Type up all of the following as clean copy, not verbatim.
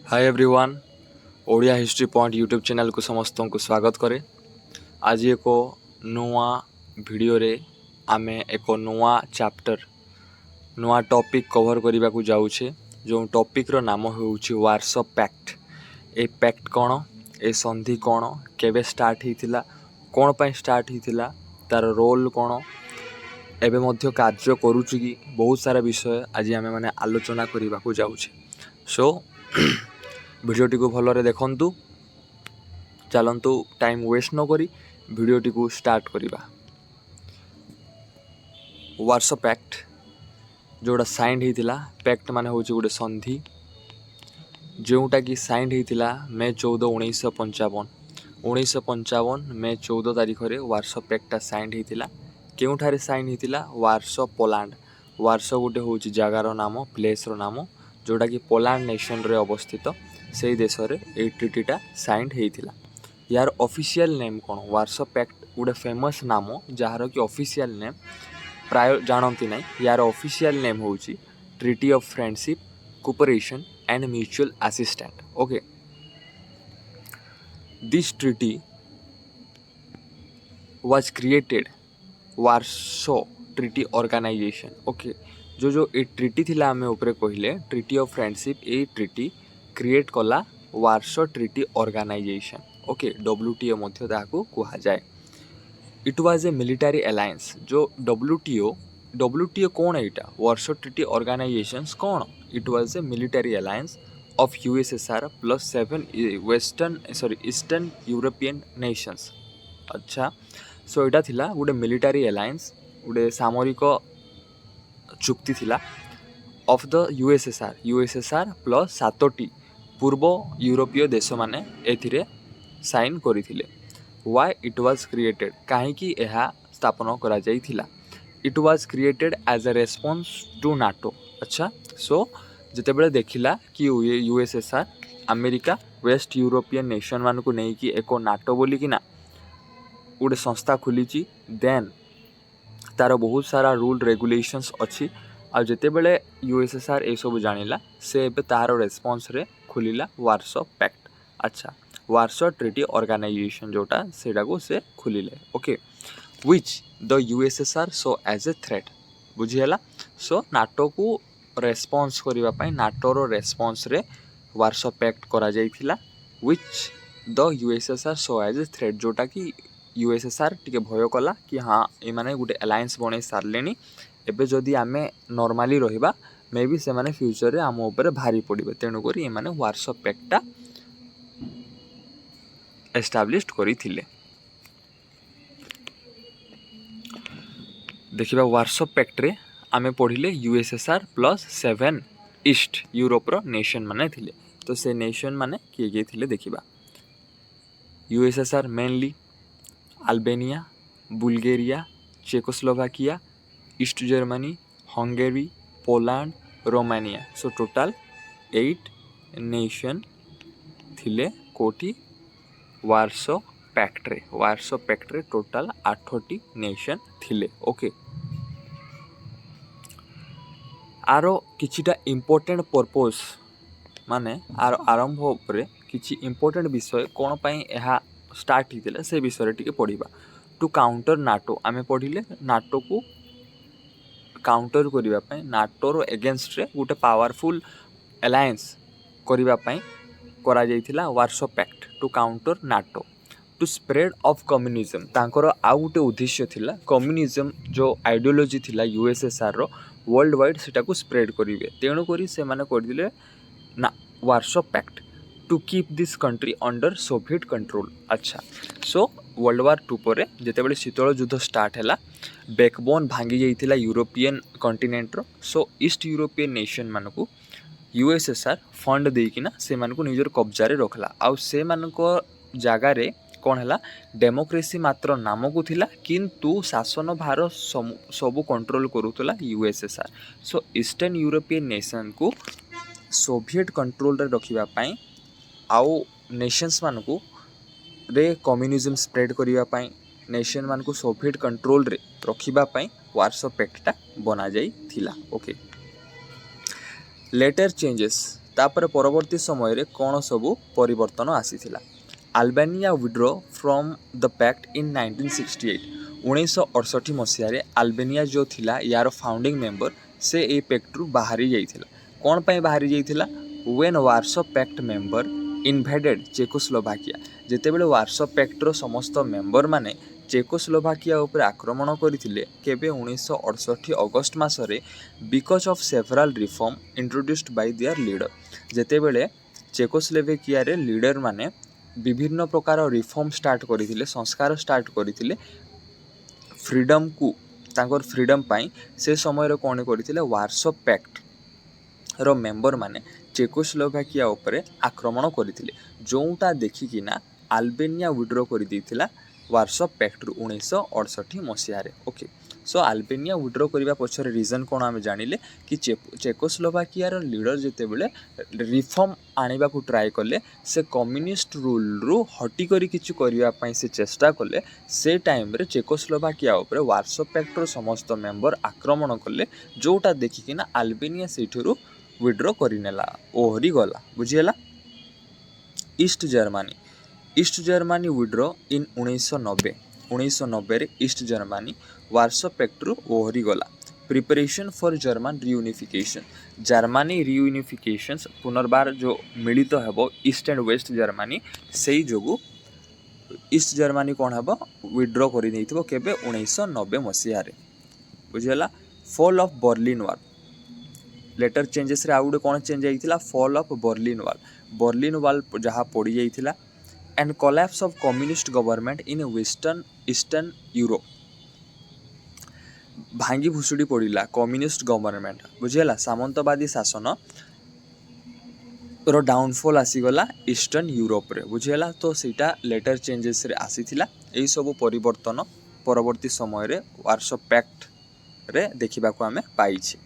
Hi everyone Odia history point YouTube channel को समस्त को स्वागत करे। आज एक नुआ वीडियो रे आमे एक नुआ चैप्टर नुआ टॉपिक कवर करने को जाऊे जो टॉपिक रो नाम होउछि वार्सो पैक्ट। ए पैक्ट कौन, ए संधि कौन, केबे स्टार्ट होइतिला, कौन पाई स्टार्ट होइतिला, तार रोल कौन, एबे मध्य कार्य करूछि कि, बहुत सारा विषय आज आमे माने आलोचना करने को जाऊे। सो भिडियोटी को भलरे देखंतु। चलंतु टाइम वेस्ट न करी भिडियोटी को स्टार्ट करिबा। वार्सो पैक्ट जोड़ा साइन होइतिला, पैक्ट माने होउछि गोटे संधि जोटा कि साइन होइतिला मे 14 1955 मे 14 तारिख रे वार्सो पैक्टटा साइन होइतिला। केउठारे साइन होइतिला? Warsaw Poland. वार्सो गोटे होउछि जगार नाम, प्लेस रो नाम जोटा कि पोलैंड नेशन रे अवस्थित से देश रे ए ट्रिटीटा साइन होइतिला। यार ऑफिशियल नेम कौन? वार्सो पैक्ट गोटे फेमस नाम जार कि ऑफिशियल नेम प्राय जानती ना। यार ऑफिशियल नेम होउछि treaty of friendship, cooperation and mutual assistant. Okay, this treaty was created Warsaw treaty organisation. Okay, जो ए ट्रिटी थिला आमे ऊपर कहले ट्रिटी ऑफ फ्रेंडशिप, ए ट्रिटी क्रिएट कला Warsaw treaty organisation. Okay, WTO मध्य ताकू कहा जाए। It was a military alliance. जो WTO कौन है? इटा वार्सो ट्रिटी ऑर्गेनाइजेशंस कौन? It was a military alliance of USSR plus 7 eastern European Nations. अच्छा, सो इटा थिला गोटे मिलिटरी अलायंस, गोटे सामरिक चुक्ति थिला ऑफ द USSR प्लस 7टी पूर्व यूरोपीय देश माने एथिरे साइन करिथिले। Why it was created? काहेकि एहा स्थापन करा जाइथिला? It was created as a response to NATO. अच्छा, सो जेतेबेले देखिला कि USSR America west European nation मान को नहीं कि एको नाटो बोली कि ना गोटे संस्था खुली, देन तार बहुत सारा रूल रेगुलेशंस अच्छी। आ जेतेबेले USSR ए सब जानिला से एबे तार रेस्पॉन्स रे खुलिला वार्सो पैक्ट। अच्छा, वार्सो ट्रिटी ऑर्गेनाइजेशन जोटा सेटा को से खुलिले। Okay, which the USSR saw as a threat. बुझियला? सो नाटो को रेस्पॉन्स करिवा पई नाटो रो रेस्पॉन्स रे वार्सो पैक्ट करा जाइथिला। Which the USSR saw as a threat, जोटा कि USSR टिके भय कला कि हाँ ए माने गुटे अलायंस बनै सारलेनी, एबे जदि आमे नॉर्मली रहिबा मे बी से माने फ्यूचर रे आम ऊपर भारी पड़िबे। तेणु करी ए माने वार्सो पैक्टटा एस्टाब्लिश्ड करिथिले। देखिबा वार्सो पैक्ट रे आमे पढ़िले USSR प्लस 7 ईस्ट यूरोप रो नेशन माने थिले। तो से नेशन माने किए थिले देखिबा। USSR mainly Albania, Bulgaria, Czechoslovakia, east Germany, Hungary, Poland, Romania. So total 8 nation थिले कोठी वार्सो पैक्ट रे। वार्सो पैक्ट रे टोटल 8टी नेशन थिले। ओके, आरो किछिटा इंपोर्टेंट पर्पस माने आर आरंभ उपरे किछि इंपोर्टेंट विषय कोन पई एहा स्टार्ट हितिला से विषय टिके पढ़िबा। टू काउंटर नाटो आमे पढ़िले नाटो को काउंटर करिबा पई, नाटो रो एगेंस्ट रे गोटे पावरफुल अलायंस करिबा पई करा जाइथिला Warsaw pact to counter NATO. To spread of communism, तांकर आ गोटे उद्देश्य थिला कम्युनिज्म जो आइडियोलॉजी थिला USSR रो वर्ल्ड वाइड सेटा को स्प्रेड करिवे। तेणु करी से माने करदिले ना Warsaw pact to keep this country under Soviet control. अच्छा, सो वर्ल्ड वार 2 पर जेतेबेले शीतल युद्ध स्टार्ट हैला, बैकबोन भांगी जाइथिला यूरोपियन कंटिनेंट रो। सो ईस्ट यूरोपियन नेशन मानकू USSR फंड देकिना से मानकू निजर कब्जा रे रखला। आ से मानको जागा रे कोन हैला डेमोक्रेसी मात्र नाम को थिला, किंतु शासन भार सबु कंट्रोल करूथला USSR। So eastern European nation को सोवियत कंट्रोल रे रखिबा पई आउ नेशंस मानकू रे कम्युनिज्म स्प्रेड करिबा पई, नेशन मानकू सोवियत कंट्रोल रे रखिबा पई वार्सो पैक्टटा बना जाई थिला। ओके, लेटर चेंजेस तापर परवर्ती समय रे कौन सबू परिवर्तन आसीथिला। Albania withdrew from the pact in 1968 1968 मसीह अल्बानिया जो थिला यार फाउंडिंग मेंबर से ए पैक्ट रु बाहरी जाइथिला। कौन पाई बाहरी जाइथिला? When Warsaw pact member invaded Czechoslovakia, जेतेबेले वार्सो पैक्टर समस्त मेंबर माने चेकोस्लोवाकिया उपर आक्रमण करथिले केबे 1968 अगस्त मासरे because of several reform introduced by their leader. जेतेबेले चेकोस्लोवाकिया रे लीडर माने विभिन्न प्रकार रिफॉर्म स्टार्ट करथिले, संस्कार स्टार्ट करथिले फ्रीडम को तांकर फ्रीडम पाई। से समय रे कोन करथिले वार्सो पैक्ट रो मेंबर माने चेकोस्लोवाकिया उपरे आक्रमण करथिले, जोटा देखिकिना अल्बानिया विड्रो कर देथिला वार्सो पैक्ट रु 1968 मसीह रे। ओके, सो अल्बानिया विड्रो करबा पछरे रीजन कोन आमे जानिले कि चेकोस्लोवाकिया रो लीडर जेतेबेले रिफॉर्म आनिबा को ट्राई कले, से कम्युनिस्ट रूल रु हटी करी किछु करिया पई से चेष्टा कले। से टाइम रे चेकोस्लोवाकिया उपरे वार्सो पैक्ट रो समस्त मेंबर आक्रमण कले, जोटा देखिकिना अल्बानिया सेठुरु विड्रो करिनेला, ओहरी गला। बुझियला। East Germany, east Germany withdrew in 1990 रे ईस्ट जर्मनी वार्सो पैक्ट रु ओहरी गला। Preparation for German reunification, Germany reunification पुनर्बार जो मिलित हेबो ईस्ट एंड वेस्ट जर्मनी, सेई जोगु ईस्ट जर्मनी कोन हेबो विड्रो करि दैथिबो केबे 1990 मसीहा रे। बुझियला। Fall of Berlin wall, later changes रे आउडे कोन चेंज आइथिला? Fall of Berlin wall, Berlin wall जहाँ पड़ी जाइथिला। And collapse of communist government in western eastern Europe, भांगी भुसुड़ी पड़िला कम्युनिस्ट गवर्नमेंट। बुझियला। सामंतवादी शासन रो डाउनफॉल आसीगला ईस्टर्न यूरोप रे। बुझियला। तो सीटा लेटर चेंजेस रे आसीथिला। एई सब परिवर्तन परवर्ती समय रे वार्सो पैक्ट रे देखिबा को हमें पाइछि।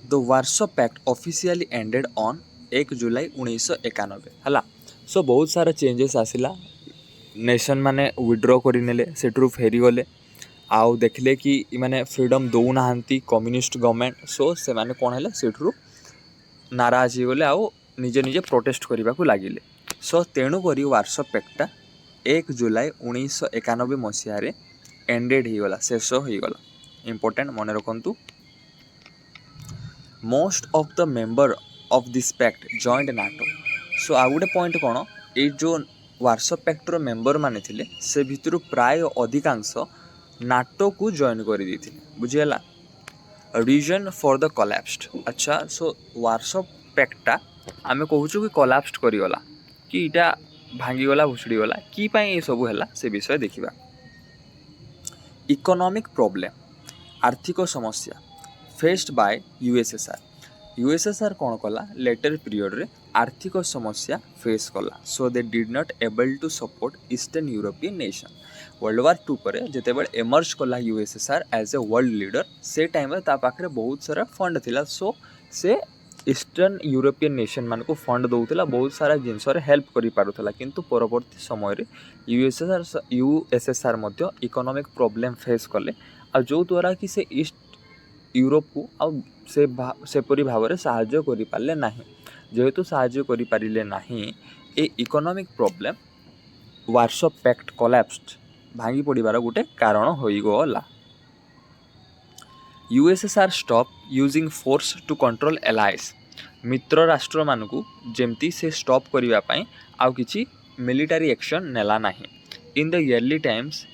The Warsaw pact officially ended on 1 July 1991 हला। सो बहुत सारा चेंजेस आसिला, नेशन माने विड्रो करिनेले, सेठरू फेरी गले, आउ देखले कि माने फ्रीडम दौ नाहंती कम्युनिस्ट गवर्नमेंट। सो से माने कोन हैले सेठरू नाराज हो गले, आउ निजे निजे प्रोटेस्ट करबा को लागिले। सो तेणु करी वार्सो पैक्टटा 1 जुलाई 1991 मसीह रे एंडेड ही गला, शेष ही गला। इंपोर्टेंट मन रखंतु। Most of the member of this pact joined NATO. So आ गोटे पॉइंट कौन, ये जो वार्सो पैक्ट रो मेंबर माने थिले से भितर प्राय अधिकांश नाटो को जॉइन कर देथिले। बुझियला। रीजन फॉर द कोलैप्स्ड, अच्छा सो वार्सो पैक्टटा आमे कहूछु कि कोलैप्स्ड करी गला, कि इटा भांगी गला, भुसड़ी गला, कि पई ए सब हैला से विषय देखिबा। इकोनॉमिक प्रॉब्लम, आर्थिक समस्या फेस्ड बाय यूएसएसआर। यूएसएसआर कौन कला? लेटर पीरियड रे आर्थिक समस्या फेस कला। So they did not able to support eastern European nation. World war 2 पर जेतेबेले एमर्ज कला USSR as a world leader, से टाइम रे ता पाखरे बहुत सारा फंड थिला। सो से ईस्टर्न यूरोपियन नेशन मान को फंड दउतला, बहुत सारा जिनस रे हेल्प करि पारुतला। किंतु परवर्ती समय रे यूएसएसआर मध्य इकोनॉमिक प्रॉब्लम फेस कले, आ जो द्वारा कि से ईस्ट यूरोप को आउ सेपरी भाव में साहाय्य करि पारले नाही। जेहेतु साहाय्य करि पारिले नाही, ए economic problem Warsaw pact collapsed भांगी पड़िबार गोटे कारण होई गला। USSR stop using force to control allies. मित्र राष्ट्र मानकू जेमती से स्टॉप करिवा पई आउ किछि मिलिटरी एक्शन नेला नाही। In the yearly times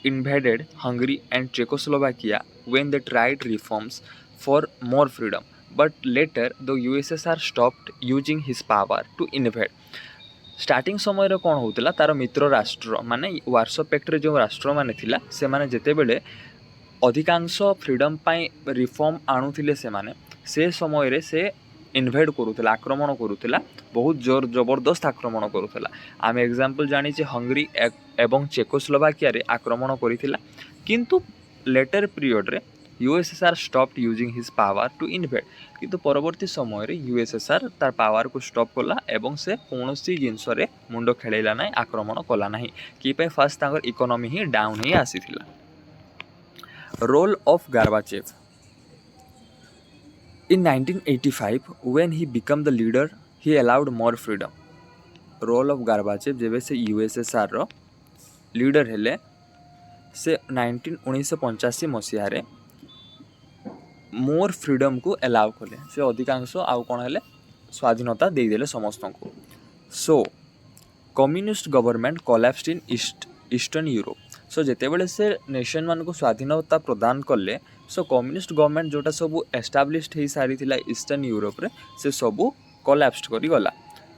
invaded Hungary and Czechoslovakia when they tried reforms for more freedom, but later the USSR stopped using his power to invade. Starting समय रे कोन होतला, तार मित्र राष्ट्र माने वार्सो पैक्ट रे जो राष्ट्र माने थिला, से माने जेतेबेले अधिकांश फ्रीडम पाई रिफॉर्म आणुथिले, से माने से समय रे से इन्वेड करूला, आक्रमण करूला, बहुत जोर जबरदस्त आक्रमण करूला। आम एग्जांपल जानी हंगरी एवं चेकोस्लोवाकिया रे आक्रमण करिथिला, किंतु लेटर पीरियड रे USSR stopped using his power to invade. किंतु परवर्ती समय रे यूएसएसआर तार पावर को स्टॉप कला एवं से कौनसी जिनस रे मुंड खेलेला नाही, आक्रमण कला नाही। कि पे फर्स्ट तांगर इकोनॉमी ही डाउन ही आसीथिला। Role of Gorbachev. In 1985, when he became the leader, he allowed more freedom. Role of Gorbachev जेबे से यूएसएसआर रो लीडर हेले से 1985 मसीह मोर फ्रीडम को एलाउ कले से अधिकांश आउ कौन हेले स्वाधीनता देदेले समस्त को. So communist government collapsed in eastern Europe. So जितेबले से नेशन मान को स्वाधीनता प्रदान कले सो कम्युनिस्ट गवर्नमेंट जोटा सब एस्टाब्लिश्ड हो सारी ईस्टर्न यूरोप रे से सब कोलैप्स्ड करी गला.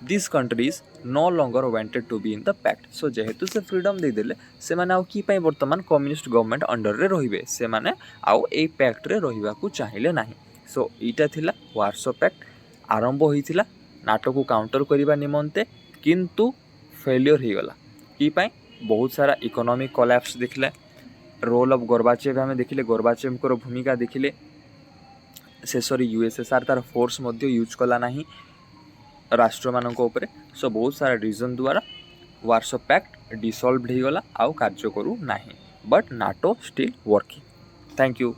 This countries no longer wanted to be in the pact. So जेहेतु से फ्रीडम देदेले से माने आउ की वर्तमान कम्युनिस्ट गवर्नमेंट अंडर रे रहिबे से माने आउ ए पैक्ट रे रहिबा को चाहिए नाही. सो ईटा थिला वार्सो पैक्ट. आरंभ होइथिला नाटो को काउंटर करिबा निमंते किंतु फेलियर हो गला. की पाई बहुत सारा इकोनॉमिक कोलैप्स देखले. रोल ऑफ गोर्बाचेव आम देखिले गोर्बाचेव को भूमिका देखिले. शेष यूएसएसआर तार फोर्स मध्य यूज कला नाही राष्ट्र मानक उपरे. सो बहुत सारा रीजन द्वारा वार्सो पैक्ट डिसॉल्व्ड हो गला आउ कार्य करू नाही. But NATO still working. Thank you.